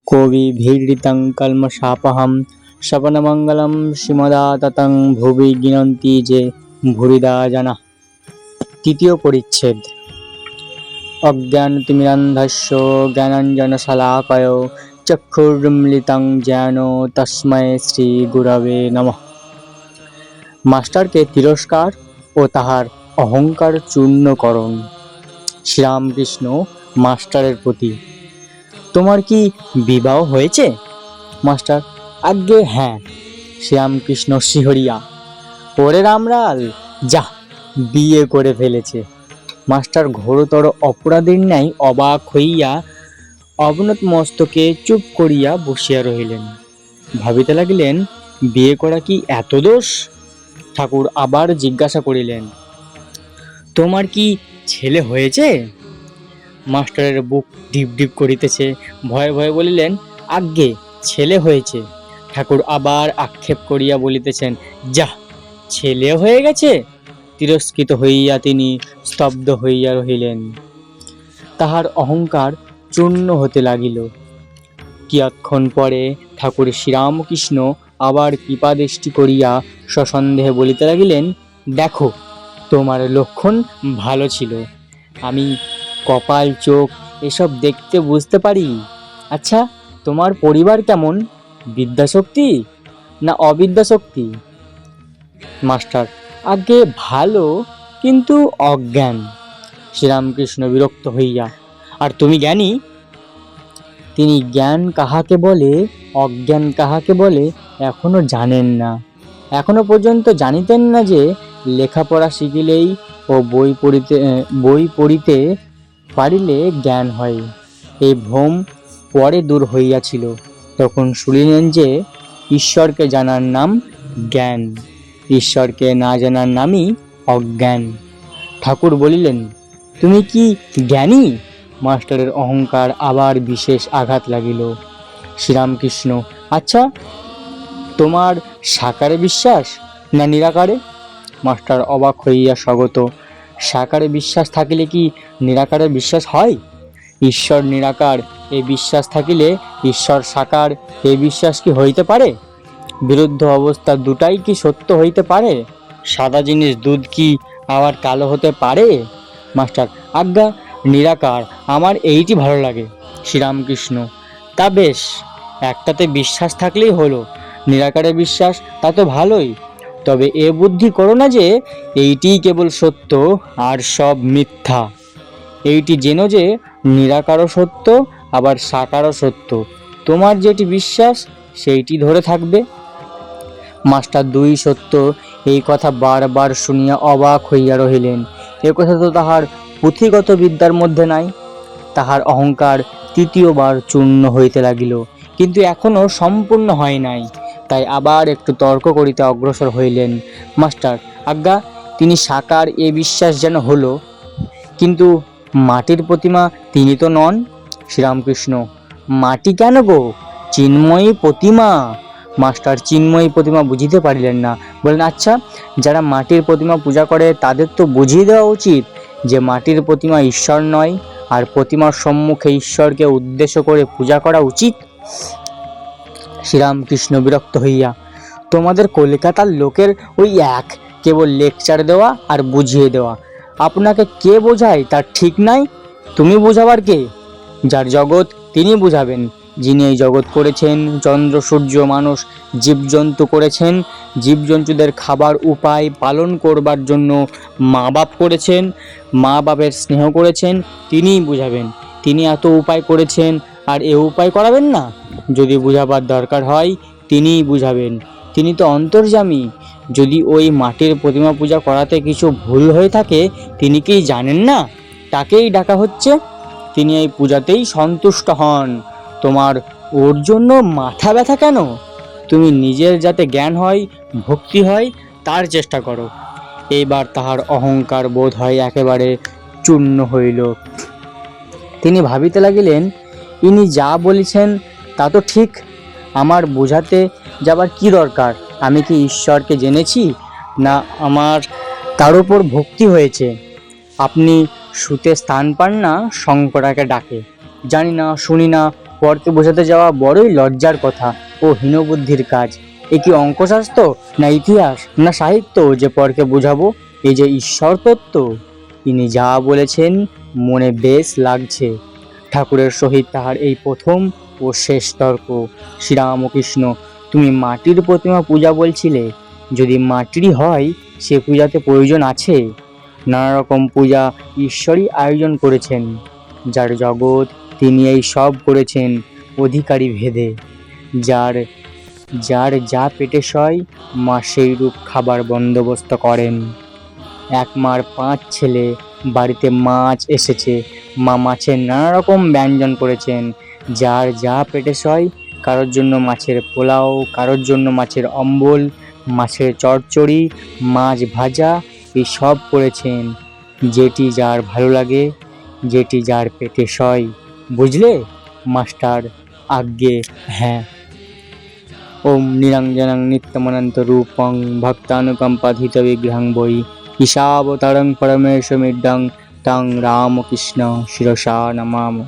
কবিভিড়িতং কল্মষাপহম স্বপনমঙ্গলম শ্রীমদাততং ভুবি গিনন্তি যে ভুরিদা জানাঃ। তৃতীয় পরিচ্ছেদ। অজ্ঞানতিমিরান্ধস্য জ্ঞানাঞ্জনশলাকয়া চক্ষুর্মিলিতং যেন তস্मै শ্রী গুরবে নমঃ। মাস্টারকে তিরস্কার ও তাহার অহংকার চূর্ণকরণ। শ্রীরামকৃষ্ণ মাস্টারের প্রতি। তোমার কি বিবাহ হয়েছে? মাস্টার: আজ্ঞে হ্যাঁ। শ্রীরামকৃষ্ণ শিহরিয়া: ওরে রামলাল, যা বিয়ে করে ফেলেছে। মাস্টার ঘোরতর অপরাধীর ন্যায় অবাক হইয়া অবনত মস্তকে চুপ করিয়া বসিয়া রহিলেন। ভাবিতে লাগিলেন, বিয়ে করা কি এত দোষ? ঠাকুর আবার জিজ্ঞাসা করিলেন, তোমার কি ছেলে হয়েছে? মাস্টারের বুক ঢিপ ঢিপ করিতেছে। ভয়ে ভয়ে বলিলেন, আজ্ঞে ছেলে হয়েছে। ঠাকুর আবার আক্ষেপ করিয়া বলিতেছেন, যা ছেলে হয়ে গেছে? তিরস্কৃত হইয়া তিনি স্তব্ধ হইয়া রহিলেন। তাহার অহংকার চূর্ণ হতে লাগিল। কিয়ৎক্ষণ পরে ঠাকুর শ্রীরামকৃষ্ণ আবার কৃপাদৃষ্টি করিয়া সসন্দেহে বলিতে লাগিলেন, দেখো তোমার লক্ষণ ভালো ছিল। আমি কপাল, চোখ এসব দেখতে বুঝতে পারি। আচ্ছা, তোমার পরিবার কেমন? বিদ্যাশক্তি না অবিদ্যাশক্তি? মাস্টার: আগে ভালো, কিন্তু অজ্ঞান। শ্রীরামকৃষ্ণ বিরক্ত হইয়া, আর তুমি জ্ঞানী? তিনি জ্ঞান কাহাকে বলে, অজ্ঞান কাহাকে বলে এখনো জানেন না। এখনো পর্যন্ত জানিতেন না যে লেখাপড়া শিখিলেই ও বই পড়িতে পারিলে জ্ঞান হয়। এই ভ্রম পরে দূর হইয়াছিল। তখন শুনিলেন যে ঈশ্বরকে জানার নাম জ্ঞান, ঈশ্বরকে না জানার নামই অজ্ঞান। ঠাকুর বলিলেন, তুমি কি জ্ঞানী? মাস্টারের অহংকার আবার বিশেষ আঘাত লাগিল। শ্রীরামকৃষ্ণ: আচ্ছা, তোমার সাকারে বিশ্বাস না নিরাকারে? মাস্টার অবাক হইয়া স্বগত। সাকারে বিশ্বাস থাকিলে কি নিরাকারে বিশ্বাস হয়? ঈশ্বর নিরাকার এই বিশ্বাস থাকিলে ঈশ্বর সাকার এই বিশ্বাস কি হইতে পারে? বিরুদ্ধ অবস্থা দুটাই কি সত্য হইতে পারে? সাদা জিনিস দুধ কি আবার কালো হতে পারে? মাস্টার: আজ্ঞা নিরাকার, আমার এইটি ভালো লাগে। শ্রীরামকৃষ্ণ: তা বেশ, একটাতে বিশ্বাস থাকলেই হলো। নিরাকারে বিশ্বাস, তা তো ভালোই। তবে এ বুদ্ধি করো না যে এইটিই কেবল সত্য আর সব মিথ্যা। এইটি জেনো যে নিরাকারও সত্য, আবার সাকারও সত্য। তোমার যেটি বিশ্বাস সেইটি ধরে থাকবে। মাস্টার দুই সত্য এই কথা বারবার শুনিয়া অবাক হইয়া রহিলেন। এ কথা তো তাহার পুঁথিগত বিদ্যার মধ্যে নাই। তাহার অহংকার তৃতীয়বার চূর্ণ হইতে লাগিল, কিন্তু এখনো সম্পূর্ণ হয় নাই। তাই আবার একটু তর্ক করিতে অগ্রসর হইলেন। মাস্টার: আজ্ঞা, তিনি সাকার এ বিশ্বাস যেন হলো, কিন্তু মাটির প্রতিমা তিনি তো নন। শ্রীরামকৃষ্ণ: মাটি কেন গো, চিন্ময়ী প্রতিমা। মাস্টার চিন্ময়ী প্রতিমা বুঝিতে পারিলেন না। বললেন, আচ্ছা, যারা মাটির প্রতিমা পূজা করে তাদের তো বুঝিয়ে দেওয়া উচিত যে মাটির প্রতিমা ঈশ্বর নয়, আর প্রতিমার সম্মুখে ঈশ্বরকে উদ্দেশ্য করে পূজা করা উচিত। শ্রীরামকৃষ্ণ বিরক্ত হইয়া, তোমাদের কলকাতার লোকের ওই এক, কেবল লেকচার দেওয়া আর বুঝিয়ে দেওয়া। আপনাকে কে বোঝায় তার ঠিক নাই। তুমি বোঝাবার কে? যার জগৎ তিনি বুঝাবেন। যিনি এই জগৎ করেছেন, চন্দ্র সূর্য মানুষ জীবজন্তু করেছেন, জীবজন্তুদের খাবার উপায় পালন করবার জন্য মা বাপ করেছেন, মা বাপের স্নেহ করেছেন, তিনিই বুঝাবেন। তিনি এত উপায় করেছেন আর এ উপায় করাবেন না? যদি বুঝাবার দরকার হয় তিনিই বুঝাবেন। তিনি তো অন্তর্যামী। যদি ওই মাটির প্রতিমা পূজা করাতে কিছু ভুল হয়ে থাকে তিনি কি জানেন না? তাকেই ডাকা হচ্ছে, তিনি এই পূজাতেই সন্তুষ্ট হন। তোমার ওর জন্য মাথা ব্যথা কেন? তুমি নিজের যাতে জ্ঞান হয়, ভক্তি হয়, তার চেষ্টা করো। এইবার তাহার অহংকার বোধ হয় একেবারে চূর্ণ হইল। তিনি ভাবিতে লাগিলেন, ইনি যা বলেছেন তা তো ঠিক। আমার বোঝাতে যাবার কি দরকার? আমি কি ঈশ্বরকে জেনেছি, না আমার তার উপর ভক্তি হয়েছে? আপনি শুতে স্থান পান না, শঙ্করাকে ডাকে। জানি না, শুনি না, পরকে বোঝাতে যাওয়া বড়ই লজ্জার কথা ও হীনবুদ্ধির কাজ। এ কি অঙ্কশাস্ত্র, না ইতিহাস, না সাহিত্য যে পরকে বোঝাবো? এই যে ঈশ্বর তত্ত্ব। তিনি যা বলেছেন মনে বেশ লাগছে। ঠাকুরের সহিত তাহার এই প্রথম ও শেষ তর্ক। শ্রীরামকৃষ্ণ, তুমি মাটির প্রতিমা পূজা বলছিলে, যদি মাটিরই হয় সে পূজাতে প্রয়োজন আছে? নানা রকম পূজা ঈশ্বরই আয়োজন করেছেন। যার জগৎ তিনি এই সব করেছেন অধিকারী ভেদে। যার যার যা পেটে সয় মা সেই রূপ খাবার বন্দোবস্ত করেন। এক মার 5 ছেলে, বাড়িতে মাছ এসেছে, মা মাছের নানা রকম ব্যঞ্জন করেছেন। যার যা পেটে সয়, কারোর জন্য মাছের পোলাও, কারোর জন্য মাছের অম্বল, মাছের চচ্চড়ি, মাছ ভাজা, এই সব করেছেন। যেটি যার ভালো লাগে, যেটি যার পেটে সয়। বুঝলে মাস্টার? আজ্ঞে হ্যাঁ। ওম নিরঞ্জনং নিত্যমনন্ত রূপং ভক্তানুকম্পাধিত বিগ্রহং বৈ ঈশাবতারং পরমেশমিড্ডং তং রামকৃষ্ণ শিরসা নমামি।